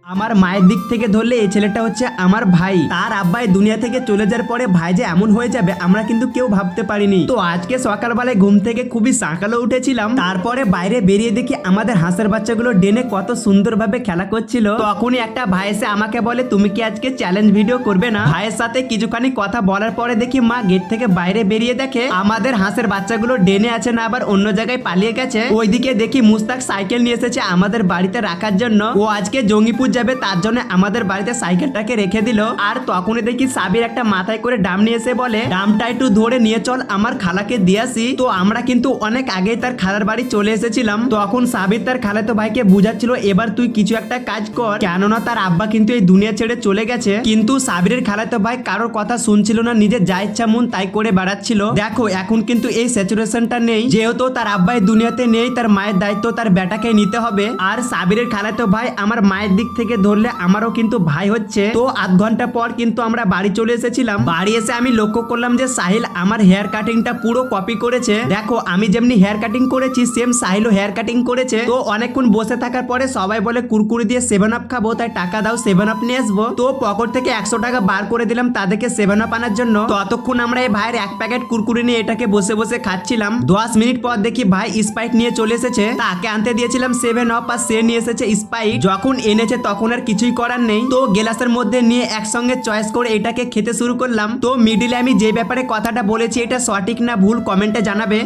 আমার মায়ের দিক থেকে ধরলে এই ছেলেটা হচ্ছে আমার ভাই। তার আব্বাই দুনিয়া থেকে চলে যাওয়ার পরে ভাই যে এমন হয়ে যাবে আমরা কিন্তু কেউ ভাবতে পারিনি। তো আজকে সকালবেলায় ঘুম থেকে খুবই সকালে উঠেছিলাম, তারপরে বাইরে বেরিয়ে দেখি আমাদের হাঁসের বাচ্চাগুলো ডেনে কত সুন্দরভাবে খেলা করছিল। তখনই একটা ভাই এসে আমাকে বলে তুমি কি আজকে চ্যালেঞ্জ ভিডিও করবে না। ভাইয়ের সাথে কিছুখানি কথা বলার পরে দেখি মা গেট থেকে বাইরে বেরিয়ে দেখে আমাদের হাঁসের বাচ্চাগুলো ডেনে আছে না আবার অন্য জায়গায় পালিয়ে গেছে। ওইদিকে দেখি মুস্তাক সাইকেল নিয়ে এসেছে আমাদের বাড়িতে রাখার জন্য। ও আজকে জঙ্গিপুর যাবে, তার জন্য আমাদের বাড়িতে সাইকেলটাকে রেখে দিল। আর তখনই দেখি সাবির একটা মাথায় করে ডাম নিয়ে এসে বলে ডামটা একটু ধরে নিয়ে চল আমার খালাকে দিয়ে আসি। তো আমরা কিন্তু অনেক আগেই তার খালার বাড়ি চলে এসেছিলাম। তখন সাবির তার খালাতো ভাইকে বুঝাচ্ছিল এবার তুই কিছু একটা কাজ কর, কেননা তার আব্বা কিন্তু এই দুনিয়া ছেড়ে চলে গেছে। কিন্তু সাবিরের খালাতো ভাই কারোর কথা শুনছিল না, নিজের যা ইচ্ছা মন তাই করে বেড়াচ্ছিল। দেখো এখন কিন্তু এই সিচুয়েশনটা নেই, যেহেতু তার আব্বা এই দুনিয়াতে নেই, তার মায়ের দায়িত্ব তার বেটাকে নিতে হবে। আর সাবিরের খালাতো ভাই আমার মায়ের দিক থেকে ধরলে আমারও কিন্তু ভাই হচ্ছে। তো আধ ঘন্টা পর কিন্তু আমরা বাড়ি চলে এসেছিলাম। বাড়ি এসে আমি লক্ষ্য করলাম যে সাহিল আমার হেয়ার কাটিংটা পুরো কপি করেছে। দেখো আমি যেমনি হেয়ার কাটিং করেছি সেম সাহিলও হেয়ার কাটিং করেছে। তো অনেকক্ষণ বসে থাকার পরে সবাই বলে কুরকুরি দিয়ে 7 আপ খাবো, তাই টাকা দাও 7 আপ নিয়ে আসবো। তো পকেট থেকে 100 টাকা বার করে দিলাম তাদেরকে 7 আপ আনার জন্য। ততক্ষণ আমরা এই ভাইয়ের এক প্যাকেট কুরকুরি নিয়ে এটাকে বসে বসে খাচ্ছিলাম। 10 মিনিট পর দেখি ভাই স্প্রাইট নিয়ে চলে এসেছে। তাকে আনতে দিয়েছিলাম 7 আপ আর সে নিয়ে এসেছে স্প্রাইট। যখন এনেছে তখন আর কিছুই করার নেই, তো গ্লাসের মধ্যে নিয়ে একসঙ্গে চয়েস করে এটাকে খেতে শুরু করলাম। তো মিডিলে আমি যে ব্যাপারে কথাটা বলেছি এটা সঠিক না ভুল কমেন্টে জানাবে।